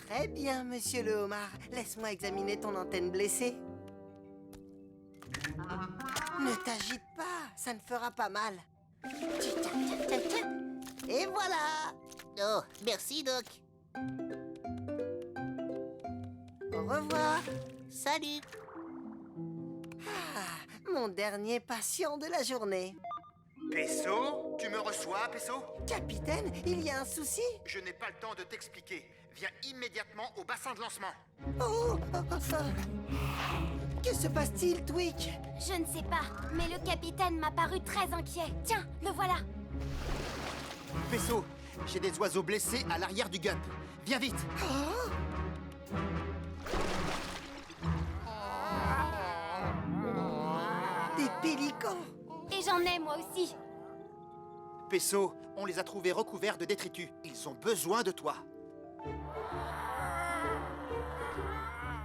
Très bien, monsieur le homard. Laisse-moi examiner ton antenne blessée. Ne t'agite pas, ça ne fera pas mal. Et voilà. Oh, merci, Doc. Au revoir. Salut. Mon dernier patient de la journée. Peso, tu me reçois, Peso? Capitaine, il y a un souci? Je n'ai pas le temps de t'expliquer. Viens immédiatement au bassin de lancement. Que se passe-t-il, Tweak? Je ne sais pas, mais le capitaine m'a paru très inquiet. Tiens, le voilà. Peso, j'ai des oiseaux blessés à l'arrière du Gup. Viens vite. Des pélicans. Et j'en ai moi aussi. Peso, on les a trouvés recouverts de détritus. Ils ont besoin de toi.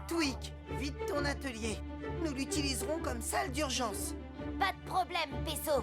Tweak, vite ton atelier. Nous l'utiliserons comme salle d'urgence. Pas de problème, Peso.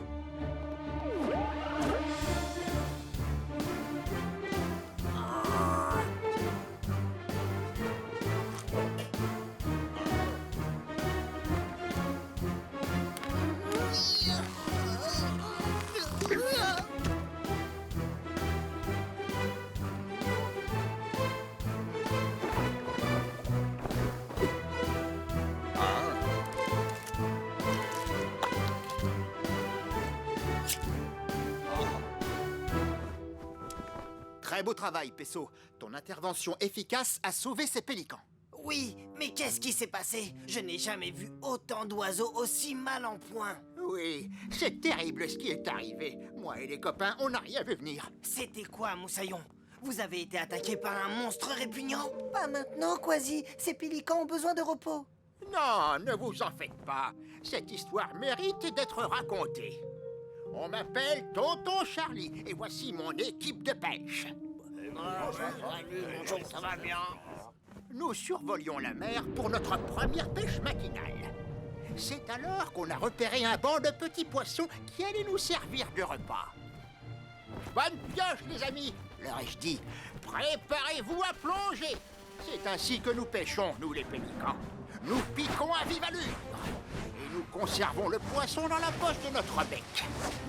Très beau travail, Peso. Ton intervention efficace a sauvé ces pélicans. Oui, mais qu'est-ce qui s'est passé? Je n'ai jamais vu autant d'oiseaux aussi mal en point. Oui, c'est terrible ce qui est arrivé. Moi et les copains, on n'a rien vu venir. C'était quoi, Moussaillon? Vous avez été attaqué par un monstre répugnant? Pas maintenant, Quasi. Ces pélicans ont besoin de repos. Non, ne vous en faites pas. Cette histoire mérite d'être racontée. On m'appelle Tonton Charlie et voici mon équipe de pêche. Ça va bien? Nous survolions la mer pour notre première pêche matinale. C'est alors qu'on a repéré un banc de petits poissons qui allaient nous servir de repas. Bonne pioche, les amis, leur ai-je dit. Préparez-vous à plonger. C'est ainsi que nous pêchons, nous les pélicans. Nous piquons à vive allure. Et nous conservons le poisson dans la poche de notre bec.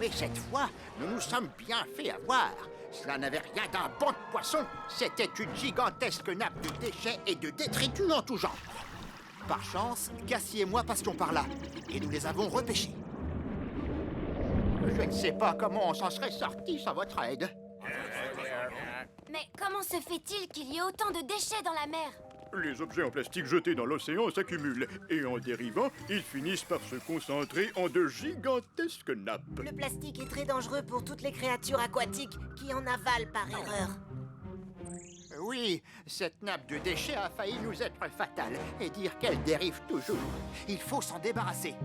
Mais cette fois, nous nous sommes bien fait avoir. Cela n'avait rien d'un banc de poissons. C'était une gigantesque nappe de déchets et de détritus en tout genre. Par chance, Cassie et moi passions par là. Et nous les avons repêchés. Je ne sais pas comment on s'en serait sorti sans votre aide. Mais comment se fait-il qu'il y ait autant de déchets dans la mer? Les objets en plastique jetés dans l'océan s'accumulent et en dérivant, ils finissent par se concentrer en de gigantesques nappes. Le plastique est très dangereux pour toutes les créatures aquatiques qui en avalent par erreur. Oui, cette nappe de déchets a failli nous être fatale et dire qu'elle dérive toujours. Il faut s'en débarrasser.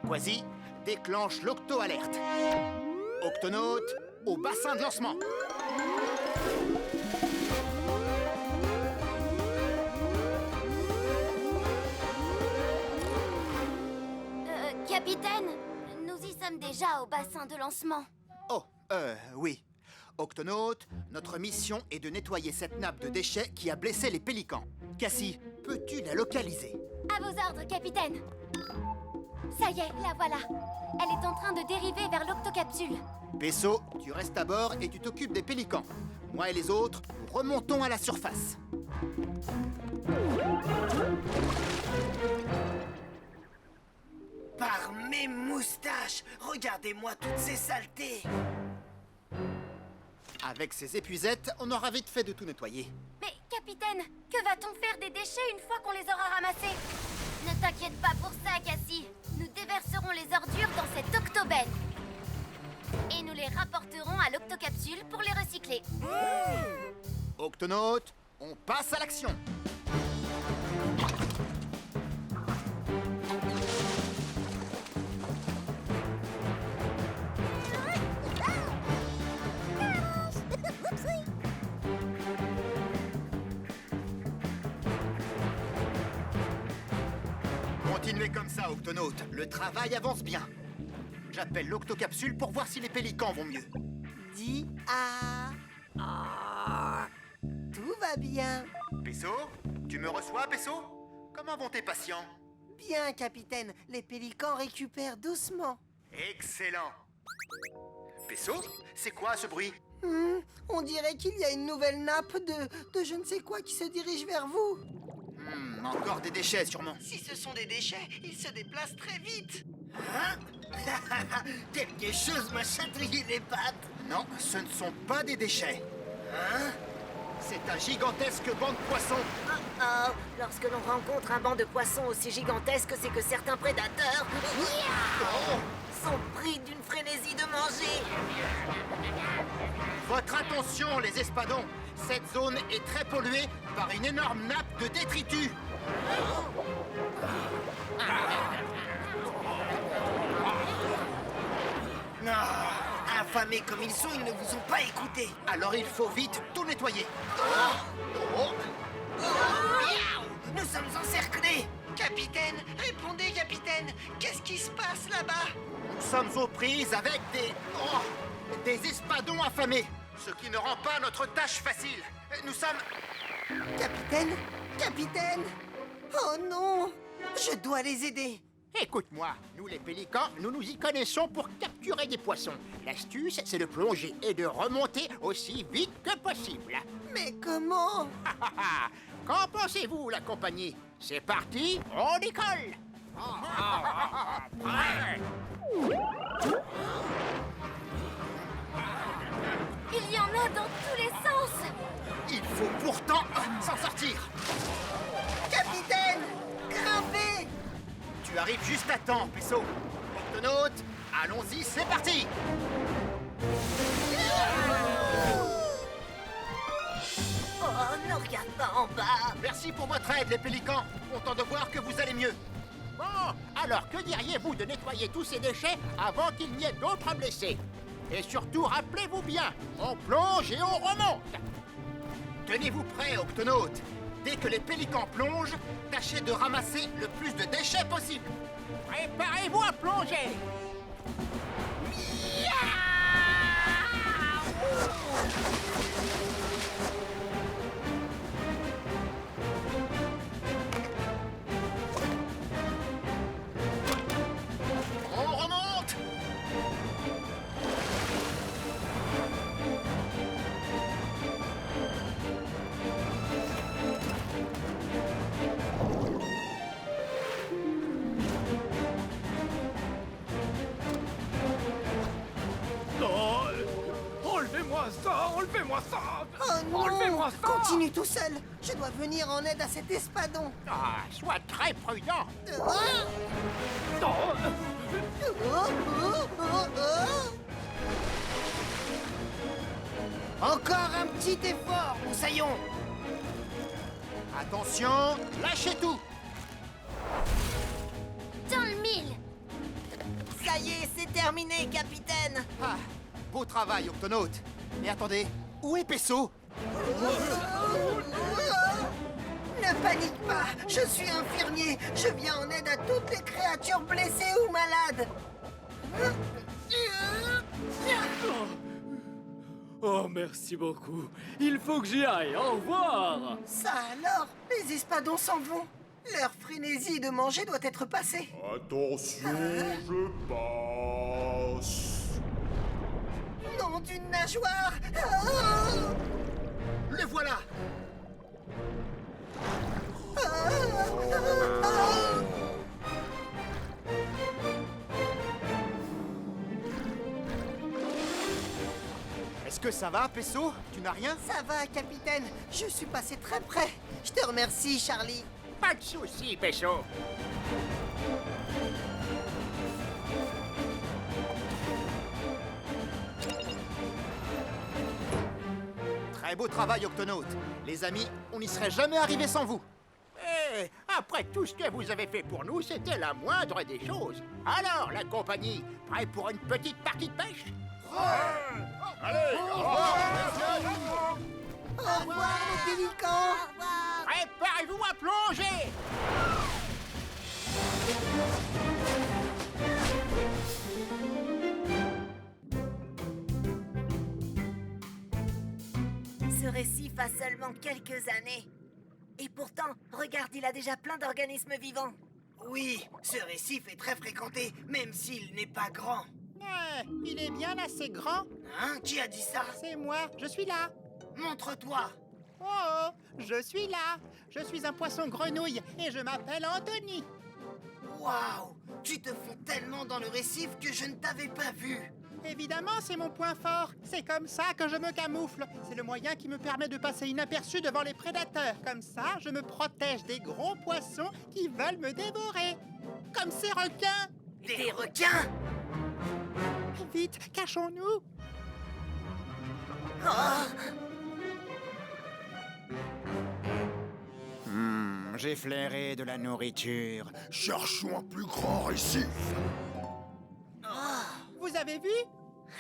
Quasi, déclenche l'octo-alerte. Octonaute, au bassin de lancement. Capitaine, nous y sommes déjà au bassin de lancement. Oh, oui. Octonaute, notre mission est de nettoyer cette nappe de déchets qui a blessé les pélicans. Cassie, peux-tu la localiser? À vos ordres, capitaine. Ça y est, la voilà. Elle est en train de dériver vers l'octocapsule. Peso, tu restes à bord et tu t'occupes des pélicans. Moi et les autres, nous remontons à la surface. Par mes moustaches, regardez-moi toutes ces saletés. Avec ces épuisettes, on aura vite fait de tout nettoyer. Mais, capitaine, que va-t-on faire des déchets une fois qu'on les aura ramassés? Ne t'inquiète pas pour ça, Cassie. Nous déverserons les ordures dans cette octobenne. Et nous les rapporterons à l'octocapsule pour les recycler. Octonaute, on passe à l'action. Continuez comme ça, Octonaute. Le travail avance bien. J'appelle l'octocapsule pour voir si les pélicans vont mieux. Dis A. Tout va bien. Pesso, tu me reçois, Pesso? Comment vont tes patients? Bien, capitaine, les pélicans récupèrent doucement. Excellent. Pesso, c'est quoi ce bruit? On dirait qu'il y a une nouvelle nappe de je ne sais quoi qui se dirige vers vous. Encore des déchets, sûrement. Si ce sont des déchets, ils se déplacent très vite. Hein? Quelque chose m'a chatouillé les pattes. Non, ce ne sont pas des déchets. Hein? C'est un gigantesque banc de poissons. Oh, lorsque l'on rencontre un banc de poissons aussi gigantesque, c'est que certains prédateurs sont pris d'une frénésie de manger. Votre attention, les espadons. Cette zone est très polluée par une énorme nappe de détritus. Non, affamés comme ils sont, ils ne vous ont pas écouté. Alors il faut vite tout nettoyer. Nous sommes encerclés. Capitaine, répondez, capitaine. Qu'est-ce qui se passe là-bas? Nous sommes aux prises avec des espadons affamés. Ce qui ne rend pas notre tâche facile. Nous sommes... Capitaine? Capitaine? Oh non! Je dois les aider. Écoute-moi, nous les pélicans, nous nous y connaissons pour capturer des poissons. L'astuce, c'est de plonger et de remonter aussi vite que possible. Mais comment? Qu'en pensez-vous, la compagnie? C'est parti, on décolle. Prêt? Il y en a dans tous les sens. Il faut pourtant s'en sortir. Capitaine! Grimpez! Tu arrives juste à temps, Pesso. Octonaute, allons-y, c'est parti. Oh, ne regarde pas en bas. Merci pour votre aide, les pélicans. Content de voir que vous allez mieux. Bon, alors que diriez-vous de nettoyer tous ces déchets avant qu'il n'y ait d'autres blessés? Et surtout, rappelez-vous bien, on plonge et on remonte. Tenez-vous prêts, Octonaute. Dès que les pélicans plongent, tâchez de ramasser le plus de déchets possible. Préparez-vous à plonger. On remonte. Non, enlevez-moi ça, enlevez-moi ça. Oh non! Enlevez-moi ça. Continue tout seul. Je dois venir en aide à cet espadon. Ah, sois très prudent. Non. Encore un petit effort, Moussaillon. Attention, lâchez tout. Dans le mille. Ça y est, c'est terminé, capitaine. Ah, beau travail, Octonaute. Mais attendez, où est Pesso? Ne panique pas, je suis infirmier. Je viens en aide à toutes les créatures blessées ou malades. Oh, merci beaucoup. Il faut que j'y aille. Au revoir. Ça alors, les espadons s'en vont. Leur frénésie de manger doit être passée. Attention, je passe. Nom d'une nageoire. Le voilà. Est-ce que ça va, Pesso? Tu n'as rien? Ça va, capitaine. Je suis passé très près. Je te remercie, Charlie. Pas de soucis, Pesso. Très beau travail, Octonaute. Les amis, on n'y serait jamais arrivé sans vous. Eh, après tout ce que vous avez fait pour nous, c'était la moindre des choses. Alors, la compagnie, prêt pour une petite partie de pêche? Allez, au revoir. Au revoir, les pélicans. Préparez-vous à plonger! Ce récif a seulement quelques années. Et pourtant, regarde, il a déjà plein d'organismes vivants. Oui, ce récif est très fréquenté, même s'il n'est pas grand. Il est bien assez grand. Hein? Qui a dit ça? C'est moi, je suis là. Montre-toi. Oh, je suis là. Je suis un poisson grenouille et je m'appelle Anthony. Waouh! Tu te fonds tellement dans le récif que je ne t'avais pas vu. Évidemment, c'est mon point fort. C'est comme ça que je me camoufle. C'est le moyen qui me permet de passer inaperçu devant les prédateurs. Comme ça, je me protège des gros poissons qui veulent me dévorer. Comme ces requins. Des requins? Vite, cachons-nous. J'ai flairé de la nourriture. Cherchons un plus grand récif. Vous avez vu?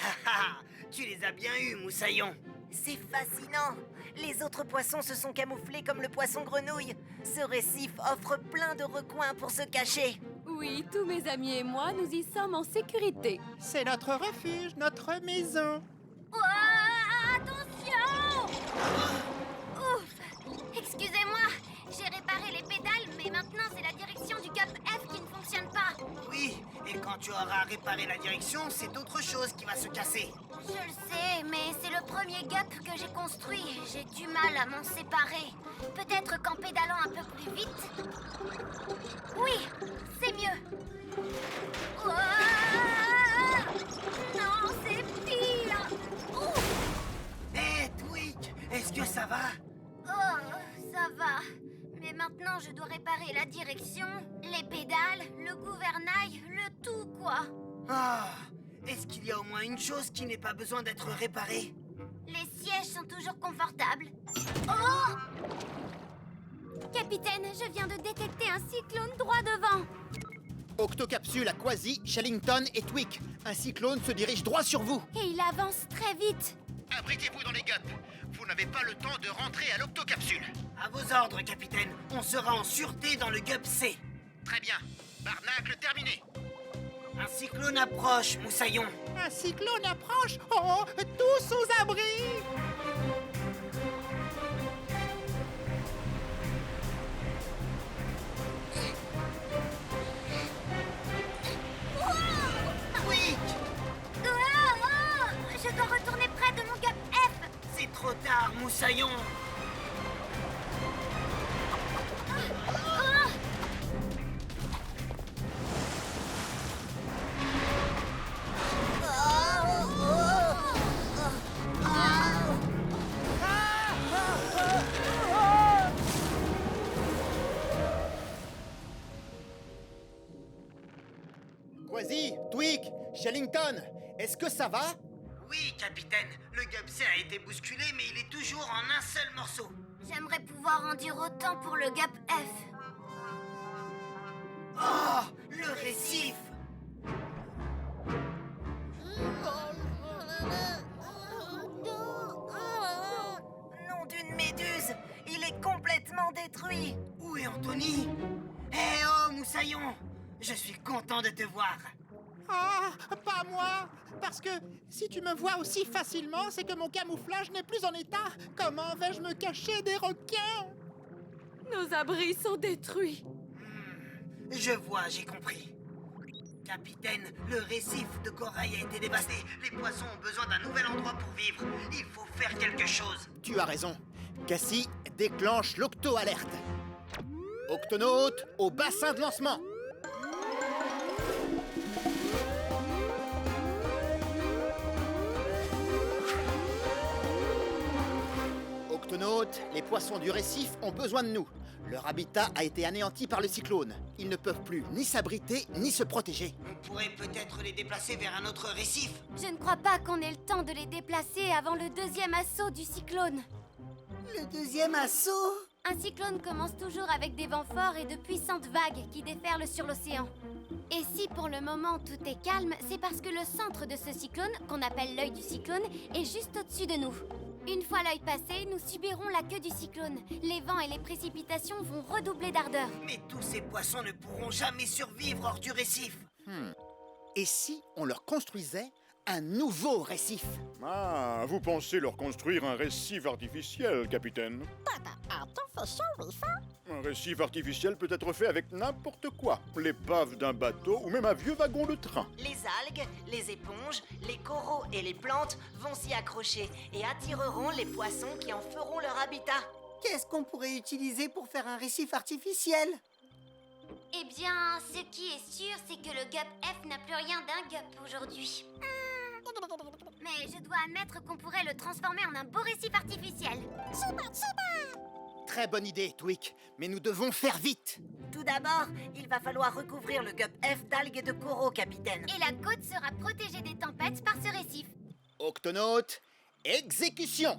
Haha, tu les as bien eus, Moussaillon. C'est fascinant. Les autres poissons se sont camouflés comme le poisson grenouille. Ce récif offre plein de recoins pour se cacher. Oui, tous mes amis et moi, nous y sommes en sécurité. C'est notre refuge, notre maison. Attention! Ouf! Excusez-moi, j'ai réparé les pédales, mais maintenant c'est la direction du Gup F qui ne fonctionne pas. Oui, et quand tu auras réparé la direction, c'est autre chose qui va se casser. Je le sais, mais c'est le premier Gup que j'ai construit. J'ai du mal à m'en séparer. Peut-être qu'en pédalant un peu plus vite... Oui, c'est mieux. Ouah! Non, c'est pire. Ouf! Hé, Tweak, est-ce que ça va? Oh, ça va. Mais maintenant, je dois réparer la direction, les pédales, le gouvernail, le tout, quoi. Ah, est-ce qu'il y a au moins une chose qui n'ait pas besoin d'être réparée? Les sièges sont toujours confortables. Oh! Capitaine, je viens de détecter un cyclone droit devant. Octocapsule à Quasi, Shellington et Tweak. Un cyclone se dirige droit sur vous. Et il avance très vite. Abritez-vous dans les gups. Vous n'avez pas le temps de rentrer à l'octocapsule. À vos ordres, capitaine. On sera en sûreté dans le Gup C. Très bien. Barnacle terminé. Un cyclone approche, Moussaillon. Un cyclone approche. Oh, tous aux abris. Tweak! Je dois retourner près de mon Gup F. C'est trop tard, Moussaillon. Quasi, Tweak, Shellington, est-ce que ça va? Oui, capitaine. Le Gup C a été bousculé, mais il est toujours en un seul morceau. J'aimerais pouvoir en dire autant pour le Gup F. Oh, le récif! Nom d'une méduse, il est complètement détruit. Où est Anthony? Eh oh, Moussaillon! Je suis content de te voir. Ah, pas moi. Parce que si tu me vois aussi facilement, c'est que mon camouflage n'est plus en état. Comment vais-je me cacher des requins? Nos abris sont détruits. Je vois, j'ai compris. Capitaine, le récif de corail a été dévasté. Les poissons ont besoin d'un nouvel endroit pour vivre. Il faut faire quelque chose. Tu as raison. Cassie déclenche l'octo-alerte. Octonautes au bassin de lancement. Octonautes, les poissons du récif ont besoin de nous. Leur habitat a été anéanti par le cyclone. Ils ne peuvent plus ni s'abriter ni se protéger. On pourrait peut-être les déplacer vers un autre récif. Je ne crois pas qu'on ait le temps de les déplacer avant le deuxième assaut du cyclone. Le deuxième assaut? Un cyclone commence toujours avec des vents forts et de puissantes vagues qui déferlent sur l'océan. Et si pour le moment tout est calme, c'est parce que le centre de ce cyclone, qu'on appelle l'œil du cyclone, est juste au-dessus de nous. Une fois l'œil passé, nous subirons la queue du cyclone. Les vents et les précipitations vont redoubler d'ardeur. Mais tous ces poissons ne pourront jamais survivre hors du récif. Et si on leur construisait un nouveau récif. Ah, vous pensez leur construire un récif artificiel, capitaine? Un récif artificiel peut être fait avec n'importe quoi. L'épave d'un bateau ou même un vieux wagon de train. Les algues, les éponges, les coraux et les plantes vont s'y accrocher et attireront les poissons qui en feront leur habitat. Qu'est-ce qu'on pourrait utiliser pour faire un récif artificiel? Eh bien, ce qui est sûr, c'est que le Gup F n'a plus rien d'un Gup aujourd'hui. Mais je dois admettre qu'on pourrait le transformer en un beau récif artificiel. Très bonne idée, Twig, mais nous devons faire vite. Tout d'abord, il va falloir recouvrir le Gup F d'algues et de coraux, capitaine. Et la côte sera protégée des tempêtes par ce récif. Octonautes, exécution!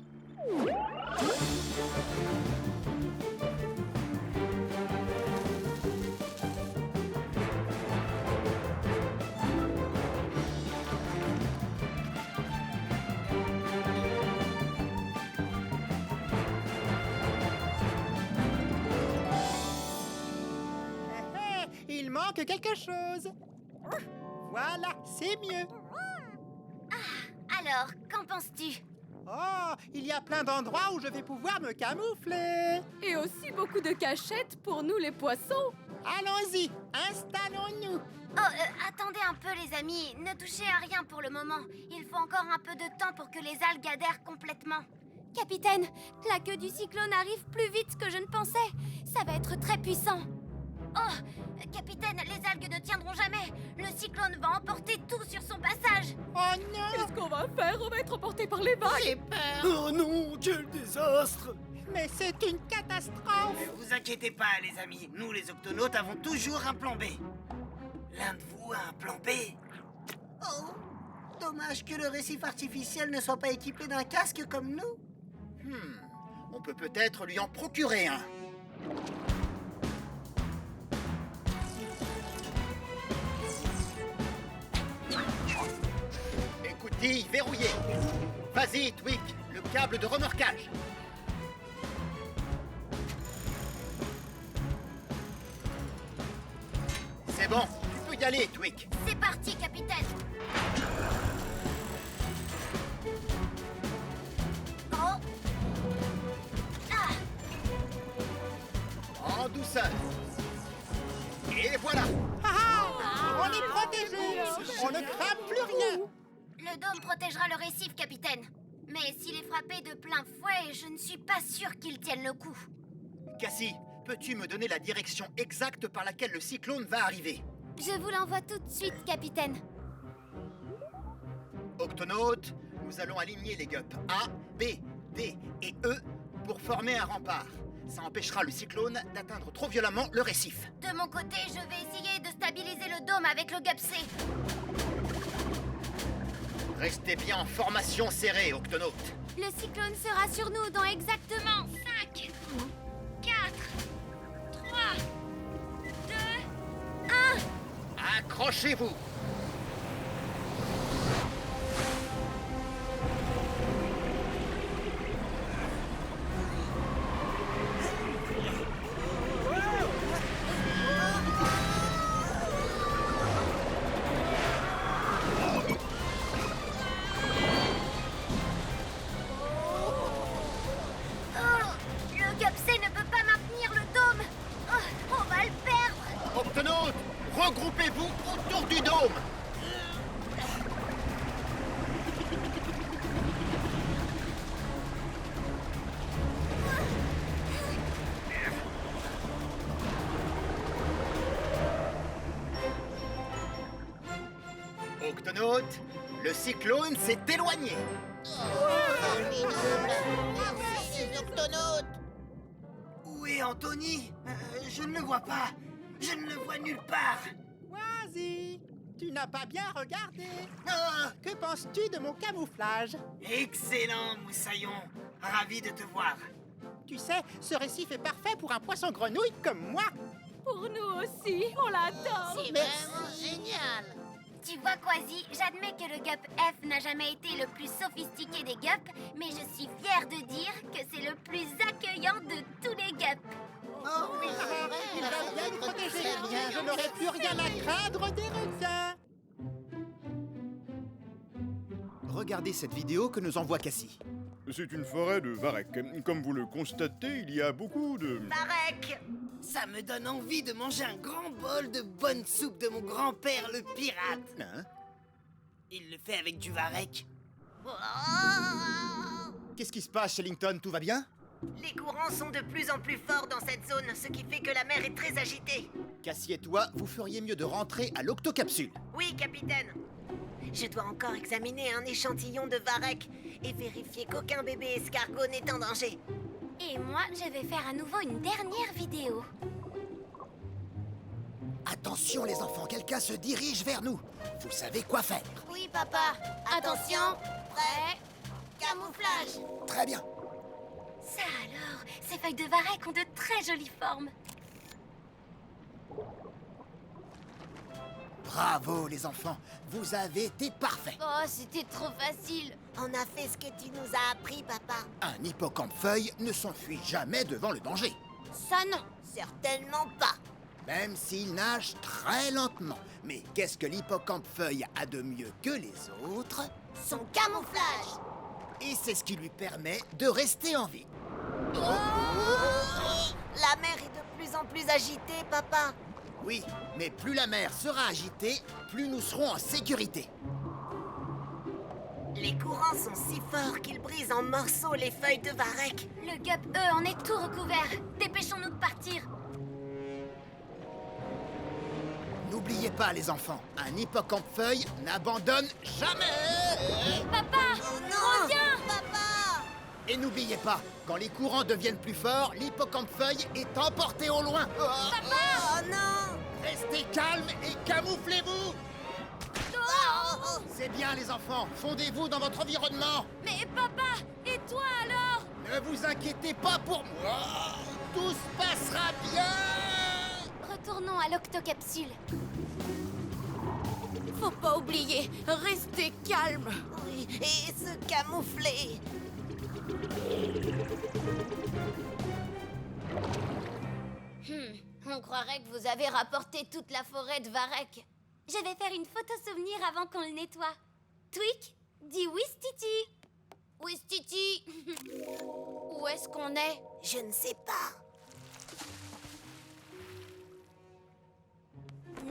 Il manque quelque chose. Voilà, c'est mieux. Alors, qu'en penses-tu? Oh, il y a plein d'endroits où je vais pouvoir me camoufler. Et aussi beaucoup de cachettes pour nous les poissons. Allons-y, installons-nous. Oh, attendez un peu les amis, ne touchez à rien pour le moment. Il faut encore un peu de temps pour que les algues adhèrent complètement. Capitaine, la queue du cyclone arrive plus vite que je ne pensais. Ça va être très puissant. Oh, capitaine, les algues ne tiendront jamais. Le cyclone va emporter tout sur son passage. Oh non! Qu'est-ce qu'on va faire? On va être emporté par les vagues. Oh non, quel désastre! Mais c'est une catastrophe! Ne vous inquiétez pas, les amis. Nous, les octonautes, avons toujours un plan B. L'un de vous a un plan B? Oh, dommage que le récif artificiel ne soit pas équipé d'un casque comme nous. On peut peut-être lui en procurer un. Écoutille verrouillée. Vas-y, Twig, le câble de remorquage. C'est bon, tu peux y aller, Twig. C'est parti, capitaine. Oh. Ah. En douceur. Et voilà. On est protégés! On ne crame plus rien! Le dôme protégera le récif, capitaine. Mais s'il est frappé de plein fouet, je ne suis pas sûre qu'il tienne le coup. Cassie, peux-tu me donner la direction exacte par laquelle le cyclone va arriver? Je vous l'envoie tout de suite, capitaine. Octonautes, nous allons aligner les gups A, B, D et E pour former un rempart. Ça empêchera le cyclone d'atteindre trop violemment le récif. De mon côté, je vais essayer de stabiliser le dôme avec le Gup C. Restez bien en formation serrée, Octonautes. Le cyclone sera sur nous dans exactement 5, 4, 3, 2, 1. Accrochez-vous. Le Gup C ne peut pas maintenir le dôme. Oh, on va le perdre. Octonautes, regroupez-vous autour du dôme. Octonautes, le cyclone s'est éloigné. Merci, les octonautes. Où est Anthony? Je ne le vois pas. Je ne le vois nulle part. Vas-y! Tu n'as pas bien regardé. Ah, Que penses-tu de mon camouflage? excellent, Moussaillon. Ravi de te voir. Tu sais, ce récif est parfait pour un poisson grenouille comme moi. Pour nous aussi, on l'adore. C'est vraiment génial. Tu vois, Quasi, j'admets que le Gup F n'a jamais été le plus sophistiqué des Gups, mais je suis fière de dire que c'est le plus accueillant de tous les Gups. Oh oui, il va bien nous protéger. Je n'aurai plus rien à craindre des requins. Regardez cette vidéo que nous envoie Cassie. C'est une forêt de varech. Comme vous le constatez, il y a beaucoup de... Varech! Ça me donne envie de manger un grand bol de bonne soupe de mon grand-père le pirate. Hein? Il le fait avec du varech. Qu'est-ce qui se passe, Shellington? Tout va bien? Les courants sont de plus en plus forts dans cette zone, ce qui fait que la mer est très agitée. Cassie et toi, vous feriez mieux de rentrer à l'octocapsule. Oui, capitaine. Je dois encore examiner un échantillon de varech et vérifier qu'aucun bébé escargot n'est en danger. Et moi, je vais faire à nouveau une dernière vidéo. Attention les enfants, quelqu'un se dirige vers nous. Vous savez quoi faire. Oui, papa. Attention. Prêt. Camouflage. Très bien. Ça alors, ces feuilles de varech ont de très jolies formes. Bravo les enfants, vous avez été parfaits. Oh, c'était trop facile. On a fait ce que tu nous as appris, papa. Un hippocampe-feuille ne s'enfuit jamais devant le danger. Ça non. Certainement pas. Même s'il nage très lentement. Mais qu'est-ce que l'hippocampe-feuille a de mieux que les autres? Son camouflage. Et c'est ce qui lui permet de rester en vie. La mer est de plus en plus agitée, papa. Oui, mais plus la mer sera agitée, plus nous serons en sécurité. Les courants sont si forts qu'ils brisent en morceaux les feuilles de varech. Le gup, eux, en est tout recouvert. Dépêchons-nous de partir. N'oubliez pas les enfants, un hippocampe-feuille n'abandonne jamais. Papa, reviens. Papa! Et n'oubliez pas, quand les courants deviennent plus forts, l'hippocampe-feuille est emporté au loin. Oh non! Restez calmes et camouflez-vous. Oh. C'est bien les enfants, fondez-vous dans votre environnement. Mais papa, et toi alors? Ne vous inquiétez pas pour moi, tout se passera bien. Retournons à l'octocapsule. Faut pas oublier, restez calme. Oui, et se camoufler. On croirait que vous avez rapporté toute la forêt de varech. Je vais faire une photo souvenir avant qu'on le nettoie. Tweak, dis Wistiti. Wistiti. Où est-ce qu'on est? Je ne sais pas.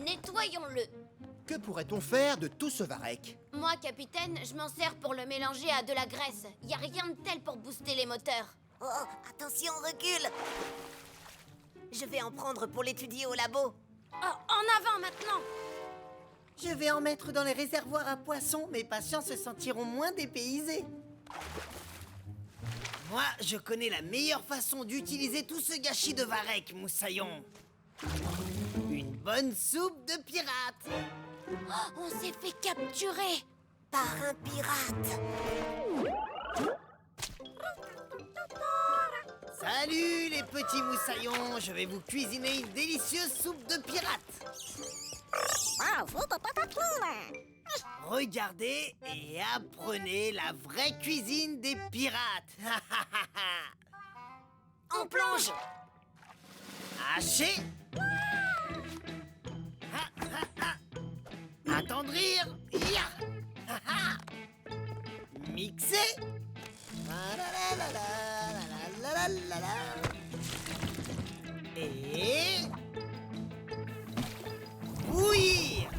Nettoyons-le. Que pourrait-on faire de tout ce varech? Moi, capitaine, je m'en sers pour le mélanger à de la graisse. Y a rien de tel pour booster les moteurs. Oh, attention, recule. Je vais en prendre pour l'étudier au labo. Oh, en avant maintenant. Je vais en mettre dans les réservoirs à poissons. Mes patients se sentiront moins dépaysés. Moi, je connais la meilleure façon d'utiliser tout ce gâchis de varech, moussaillon. Une bonne soupe de pirate. Oh, on s'est fait capturer. Par un pirate. Salut les petits moussaillons, je vais vous cuisiner une délicieuse soupe de pirate. Regardez et apprenez la vraie cuisine des pirates. On plonge. Hacher. Attendrir. Ya. Mixer. Et bouillir.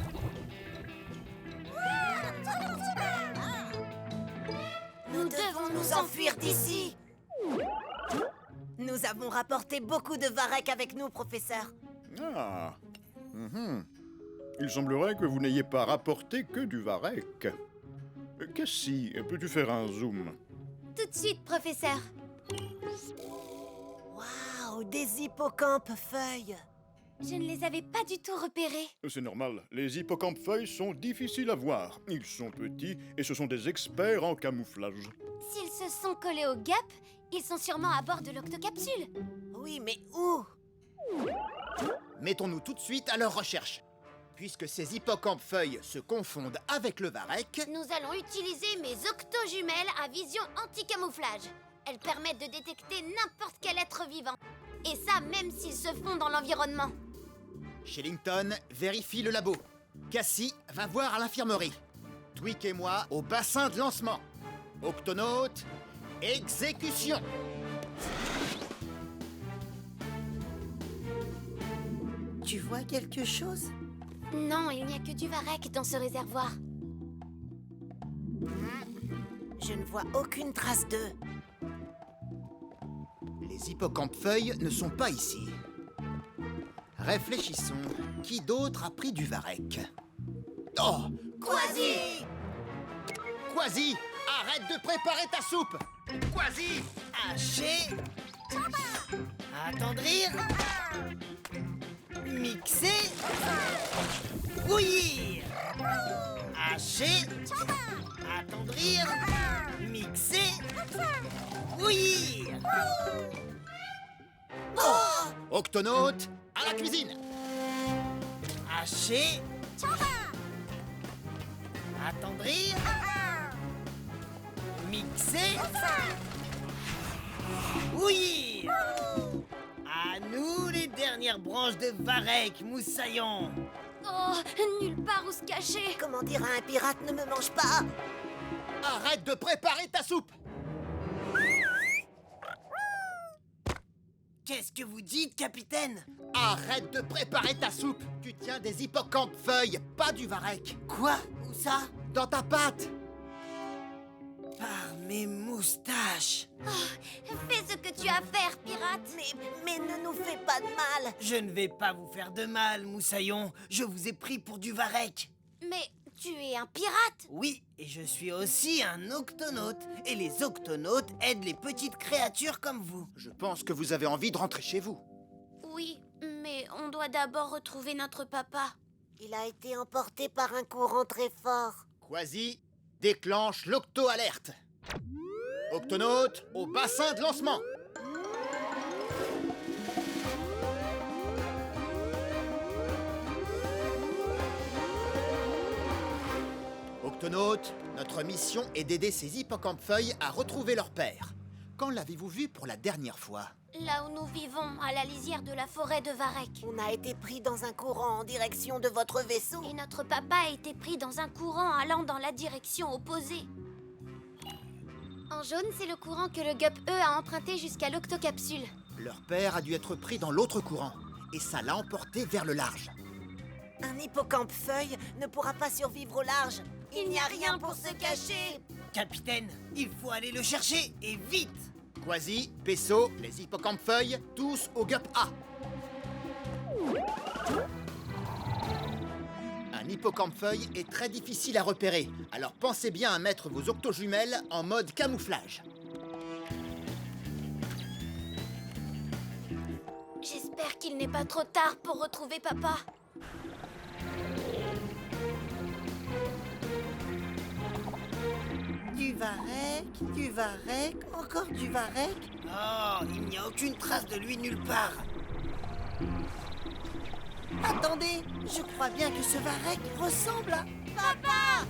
Nous devons nous enfuir d'ici. Nous avons rapporté beaucoup de varech avec nous, professeur. Ah. Il semblerait que vous n'ayez pas rapporté que du varech. Cassie, peux-tu faire un zoom? Tout de suite, professeur. Waouh, des hippocampes feuilles. Je ne les avais pas du tout repérés. C'est normal, les hippocampes-feuilles sont difficiles à voir. Ils sont petits et ce sont des experts en camouflage. S'ils se sont collés au gap, ils sont sûrement à bord de l'octocapsule. Oui, mais où? Mettons-nous tout de suite à leur recherche. Puisque ces hippocampes-feuilles se confondent avec le varech, Nous allons utiliser mes octojumelles à vision anti-camouflage. Elles permettent de détecter n'importe quel être vivant. Et ça, même s'ils se font dans l'environnement. Shellington vérifie le labo. Cassie va voir à l'infirmerie. Tweak et moi au bassin de lancement. Octonautes, exécution. Tu vois quelque chose? Non, il n'y a que du varech dans ce réservoir. Je ne vois aucune trace d'eux. Les hippocampes-feuilles ne sont pas ici. Réfléchissons. Qui d'autre a pris du varech? Oh! Quasi! Quasi! Arrête de préparer ta soupe! Quasi! Hacher. Attendrir. Mixer. Bouillir. Hacher. Attendrir. Mixer. Bouillir. Octonautes, à la cuisine! Hacher. Attendrir. Mixer. Bouillir. À nous les dernières branches de varech, moussaillon. Oh, nulle part où se cacher. Comment dire à un pirate ne me mange pas? Arrête de préparer ta soupe! Qu'est-ce que vous dites, capitaine? Arrête de préparer ta soupe! Tu tiens des hippocampes-feuilles, pas du varech. Quoi? Où ça? Dans ta pâte! Par mes moustaches. Fais ce que tu as à faire, pirate. Mais ne nous fais pas de mal. Je ne vais pas vous faire de mal, moussaillon. Je vous ai pris pour du varech. Mais tu es un pirate. Oui, et je suis aussi un octonaute. Et les octonautes aident les petites créatures comme vous. Je pense que vous avez envie de rentrer chez vous. Oui, mais on doit d'abord retrouver notre papa. Il a été emporté par un courant très fort. Quasi, déclenche l'octo-alerte. Octonautes, au bassin de lancement. Octonautes, notre mission est d'aider ces hippocampes-feuilles à retrouver leur père. Quand l'avez-vous vu pour la dernière fois? Là où nous vivons, à la lisière de la forêt de varech. On a été pris dans un courant en direction de votre vaisseau. Et notre papa a été pris dans un courant allant dans la direction opposée. En jaune, c'est le courant que le Gup E a emprunté jusqu'à l'octocapsule. Leur père a dû être pris dans l'autre courant, et ça l'a emporté vers le large. Un hippocampe-feuille ne pourra pas survivre au large. Il n'y a rien pour se cacher. Capitaine, il faut aller le chercher, et vite. Quasi, Pesso, les hippocampes-feuilles, tous au Gup A. Un hippocampe-feuille est très difficile à repérer, alors pensez bien à mettre vos octojumelles en mode camouflage. J'espère qu'il n'est pas trop tard pour retrouver papa. Du varech, encore du varech. Oh, il n'y a aucune trace de lui nulle part. Attendez, je crois bien que ce varech ressemble à... Papa!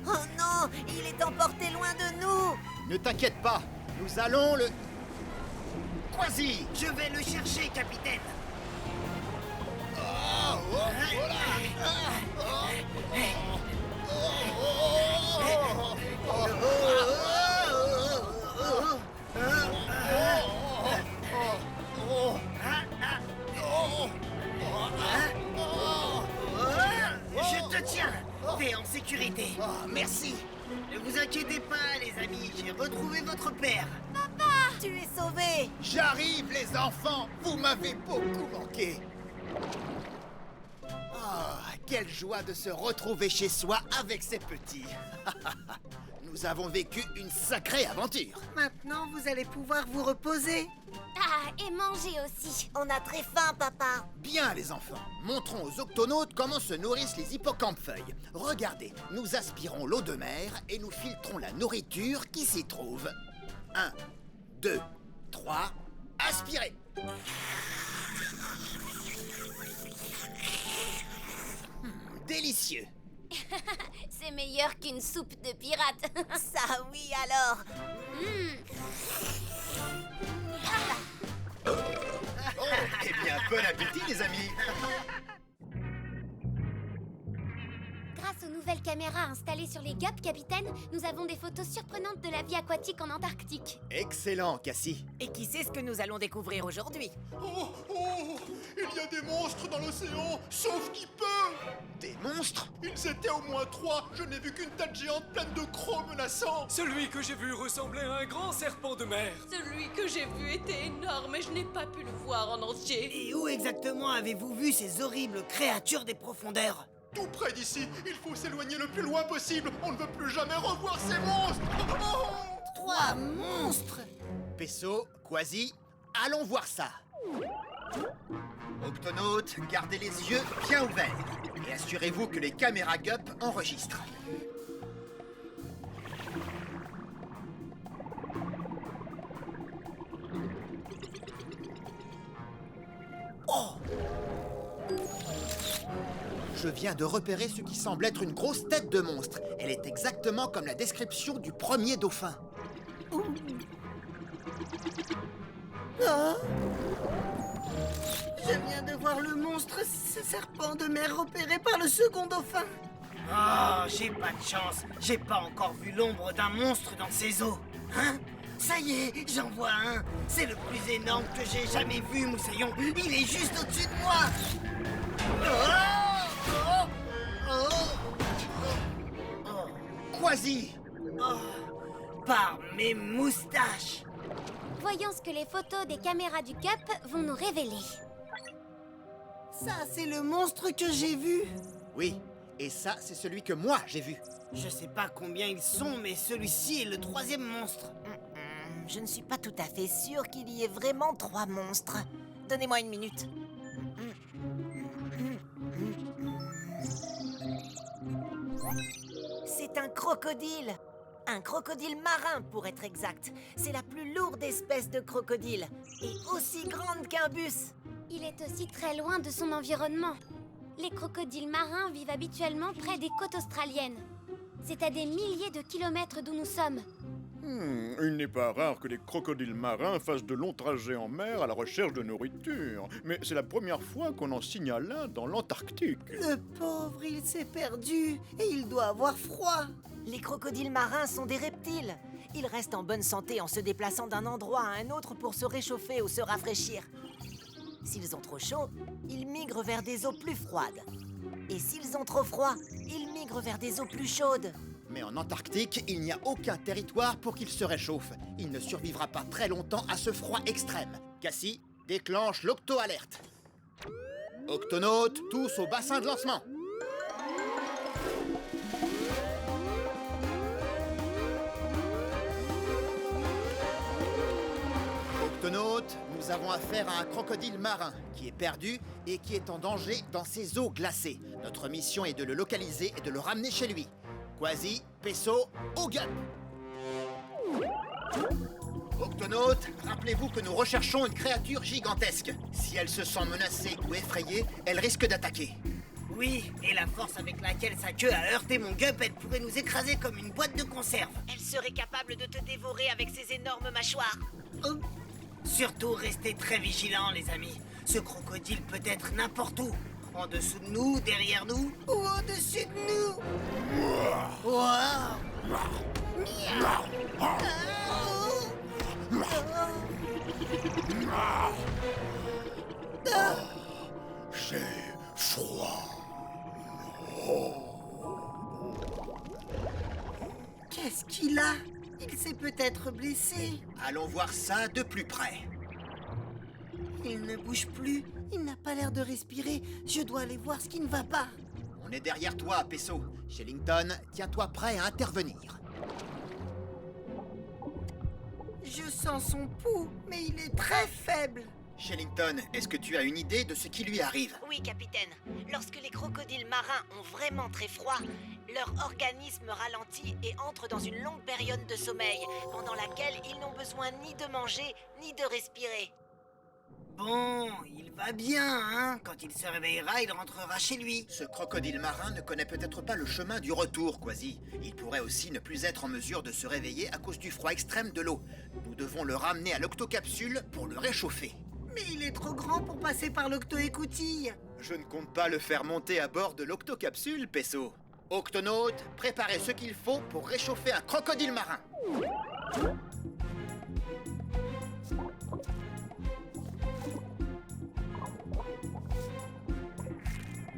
Oh non, il est emporté loin de nous. Ne t'inquiète pas, nous allons le... Quasi! Je vais le chercher, capitaine. Je te tiens. T'es en sécurité. Oh, merci! Ne vous inquiétez pas, les amis. J'ai retrouvé votre père. Tu es sauvé. J'arrive, les enfants! Vous m'avez beaucoup manqué! Oh, quelle joie de se retrouver chez soi avec ces petits! Nous avons vécu une sacrée aventure! Maintenant, vous allez pouvoir vous reposer. Ah, et manger aussi. On a très faim, papa. Bien, les enfants, montrons aux octonautes comment se nourrissent les hippocampes-feuilles. Regardez, nous aspirons l'eau de mer et nous filtrons la nourriture qui s'y trouve. 1, 2, 3, aspirez! Délicieux! C'est meilleur qu'une soupe de pirate. Ça oui alors. Eh bien, bon appétit, les amis! Grâce aux nouvelles caméras installées sur les gups, capitaine, nous avons des photos surprenantes de la vie aquatique en Antarctique. Excellent, Cassie. Et qui sait ce que nous allons découvrir aujourd'hui? Oh, il y a des monstres dans l'océan, sauf qui peut. Des monstres? Ils étaient au moins 3, je n'ai vu qu'une tête géante pleine de crocs menaçants. Celui que j'ai vu ressemblait à un grand serpent de mer. Celui que j'ai vu était énorme et je n'ai pas pu le voir en entier. Et où exactement avez-vous vu ces horribles créatures des profondeurs? Tout près d'ici, il faut s'éloigner le plus loin possible. On ne veut plus jamais revoir ces monstres. Oh 3 monstres! Peso, Quasi, allons voir ça. Octonautes, gardez les yeux bien ouverts et assurez-vous que les caméras GUP enregistrent. Oh! Je viens de repérer ce qui semble être une grosse tête de monstre. Elle est exactement comme la description du premier dauphin. Ah! Je viens de voir le monstre, ce serpent de mer repéré par le second dauphin. Oh, j'ai pas de chance. J'ai pas encore vu l'ombre d'un monstre dans ces eaux. Hein? Ça y est, j'en vois un. C'est le plus énorme que j'ai jamais vu, Moussaillon. Il est juste au-dessus de moi. Quasi! Par mes moustaches. Voyons ce que les photos des caméras du GUP vont nous révéler. Ça, c'est le monstre que j'ai vu. Oui, et ça, c'est celui que moi j'ai vu. Je sais pas combien ils sont, mais celui-ci est le 3e monstre. Je ne suis pas tout à fait sûre qu'il y ait vraiment 3 monstres. Donnez-moi une minute. C'est un crocodile. Un crocodile marin, pour être exact. C'est la plus lourde espèce de crocodile. Et aussi grande qu'un bus. Il est aussi très loin de son environnement. Les crocodiles marins vivent habituellement près des côtes australiennes. C'est à des milliers de kilomètres d'où nous sommes. Il n'est pas rare que les crocodiles marins fassent de longs trajets en mer à la recherche de nourriture. Mais c'est la première fois qu'on en signale un dans l'Antarctique. Le pauvre, il s'est perdu et il doit avoir froid. Les crocodiles marins sont des reptiles. Ils restent en bonne santé en se déplaçant d'un endroit à un autre pour se réchauffer ou se rafraîchir. S'ils ont trop chaud, ils migrent vers des eaux plus froides. Et s'ils ont trop froid, ils migrent vers des eaux plus chaudes. Mais en Antarctique, il n'y a aucun territoire pour qu'il se réchauffe. Il ne survivra pas très longtemps à ce froid extrême. Cassie, déclenche l'octo-alerte. Octonautes, tous au bassin de lancement. Octonautes, nous avons affaire à un crocodile marin qui est perdu et qui est en danger dans ces eaux glacées. Notre mission est de le localiser et de le ramener chez lui. Quasi, Peso, au GUP! Octonautes, rappelez-vous que nous recherchons une créature gigantesque. Si elle se sent menacée ou effrayée, elle risque d'attaquer. Oui, et la force avec laquelle sa queue a heurté mon GUP, elle pourrait nous écraser comme une boîte de conserve. Elle serait capable de te dévorer avec ses énormes mâchoires. Oh. Surtout, restez très vigilants, les amis. Ce crocodile peut être n'importe où. En dessous de nous, derrière nous, ou au-dessus de nous. J'ai froid. Qu'est-ce qu'il a? Il s'est peut-être blessé. Allons voir ça de plus près. Il ne bouge plus. Il n'a pas l'air de respirer. Je dois aller voir ce qui ne va pas. On est derrière toi, Peso. Shellington, tiens-toi prêt à intervenir. Je sens son pouls, mais il est très faible. Shellington, est-ce que tu as une idée de ce qui lui arrive? Oui, capitaine. Lorsque les crocodiles marins ont vraiment très froid, leur organisme ralentit et entre dans une longue période de sommeil, pendant laquelle ils n'ont besoin ni de manger, ni de respirer. Bon, il va bien, hein? Quand il se réveillera, il rentrera chez lui. Ce crocodile marin ne connaît peut-être pas le chemin du retour, Quasi. Il pourrait aussi ne plus être en mesure de se réveiller à cause du froid extrême de l'eau. Nous devons le ramener à l'octocapsule pour le réchauffer. Mais il est trop grand pour passer par l'octo-écoutille. Je ne compte pas le faire monter à bord de l'octocapsule, Peso. Octonautes, préparez ce qu'il faut pour réchauffer un crocodile marin.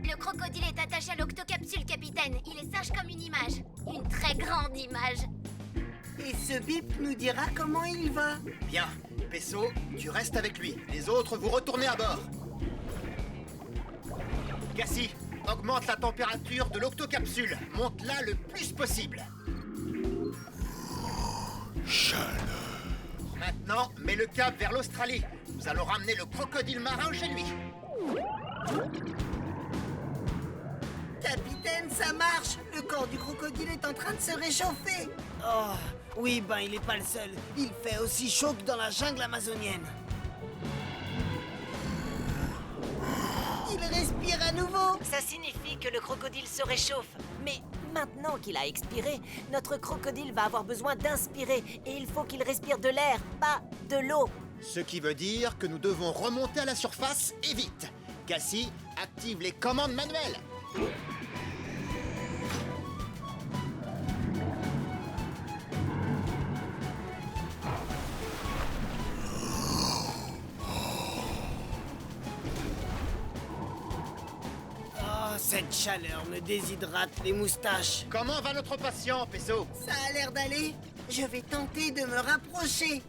Le crocodile est attaché à l'octocapsule, capitaine. Il est sage comme une image. Une très grande image. Et ce bip nous dira comment il va. Bien, Pesso, tu restes avec lui. Les autres, vous retournez à bord. Cassie, augmente la température de l'octocapsule. Monte-la le plus possible. Chaleur. Maintenant, mets le cap vers l'Australie. Nous allons ramener le crocodile marin chez lui. Capitaine, ça marche. Le corps du crocodile est en train de se réchauffer. Oh, oui, ben il est pas le seul. Il fait aussi chaud que dans la jungle amazonienne. Il respire à nouveau. Ça signifie que le crocodile se réchauffe. Mais maintenant qu'il a expiré, notre crocodile va avoir besoin d'inspirer. Et il faut qu'il respire de l'air, pas de l'eau. Ce qui veut dire que nous devons remonter à la surface et vite. Cassie, active les commandes manuelles. Oh, cette chaleur me déshydrate les moustaches. Comment va notre patient, Pesso? Ça a l'air d'aller. Je vais tenter de me rapprocher.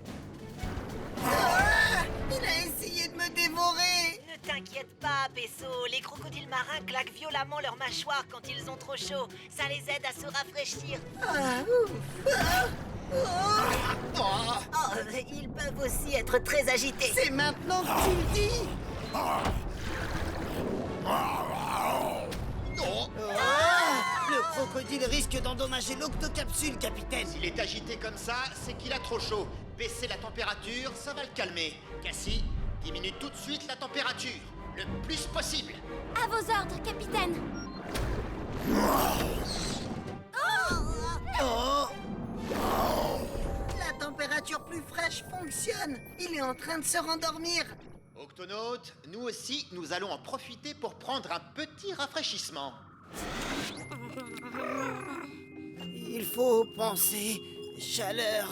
Ah, il a essayé de me dévorer. Ne t'inquiète pas, Pesso. Les crocodiles marins claquent violemment leurs mâchoires quand ils ont trop chaud. Ça les aide à se rafraîchir. Ah, ouf. Ah, oh. Oh, ils peuvent aussi être très agités. C'est maintenant que tu le dis. Ah, le crocodile risque d'endommager l'octocapsule, capitaine. S'il est agité comme ça, c'est qu'il a trop chaud. Baissez la température, ça va le calmer. Cassie, diminue tout de suite la température. Le plus possible. À vos ordres, capitaine. Oh. La température plus fraîche fonctionne. Il est en train de se rendormir. Octonautes, nous aussi, nous allons en profiter pour prendre un petit rafraîchissement. Il faut penser chaleur,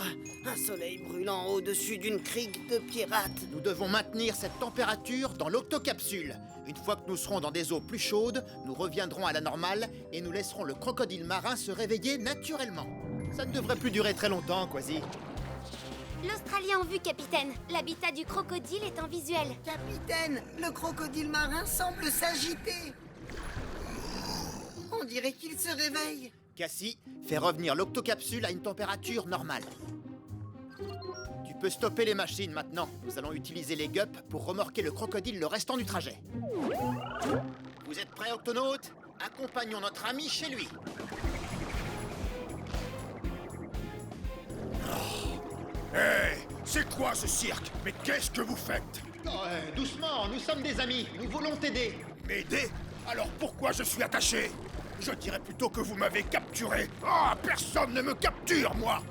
un soleil brûlant au-dessus d'une crique de pirates. Nous devons maintenir cette température dans l'octocapsule. Une fois que nous serons dans des eaux plus chaudes, nous reviendrons à la normale et nous laisserons le crocodile marin se réveiller naturellement. Ça ne devrait plus durer très longtemps, Quasi. L'Australie en vue, capitaine. L'habitat du crocodile est en visuel. Capitaine, le crocodile marin semble s'agiter. On dirait qu'il se réveille. Cassie, fais revenir l'octocapsule à une température normale. Tu peux stopper les machines maintenant. Nous allons utiliser les gups pour remorquer le crocodile le restant du trajet. Vous êtes prêts, Octonautes? Accompagnons notre ami chez lui. Hé, c'est quoi ce cirque? Mais qu'est-ce que vous faites? Doucement, nous sommes des amis. Nous voulons t'aider. M'aider? Alors pourquoi je suis attaché? Je dirais plutôt que vous m'avez capturé. Ah, personne ne me capture, moi!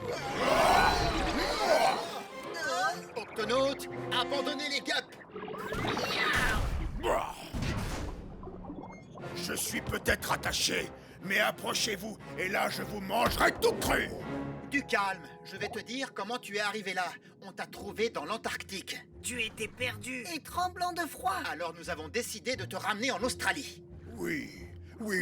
Octonautes, abandonnez les gups. Je suis peut-être attaché, mais approchez-vous, et là je vous mangerai tout cru! Du calme, je vais te dire comment tu es arrivé là. On t'a trouvé dans l'Antarctique. Tu étais perdu et tremblant de froid. Alors nous avons décidé de te ramener en Australie. Oui,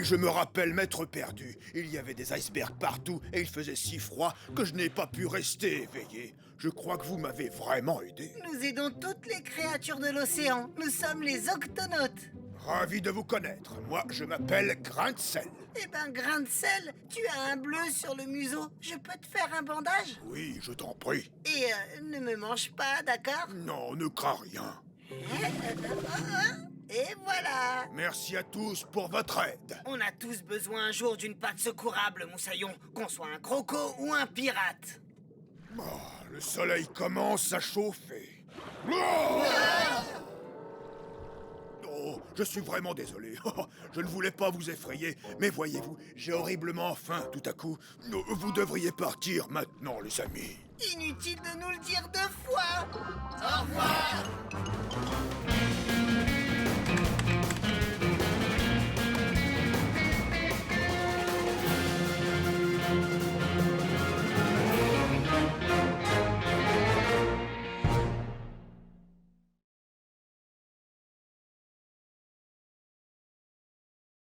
je me rappelle m'être perdu. Il y avait des icebergs partout et il faisait si froid que je n'ai pas pu rester éveillé. Je crois que vous m'avez vraiment aidé. Nous aidons toutes les créatures de l'océan. Nous sommes les Octonautes. Ravi de vous connaître. Moi, je m'appelle Grain de Sel. Eh ben, Grain de Sel, tu as un bleu sur le museau. Je peux te faire un bandage? Oui, je t'en prie. Et ne me mange pas, d'accord? Non, ne crains rien. Et voilà. Merci à tous pour votre aide. On a tous besoin un jour d'une patte secourable, Moussaillon, qu'on soit un croco ou un pirate. Le soleil commence à chauffer. Oh, je suis vraiment désolé. Je ne voulais pas vous effrayer, mais voyez-vous, j'ai horriblement faim tout à coup. Vous devriez partir maintenant, les amis. Inutile de nous le dire 2 fois.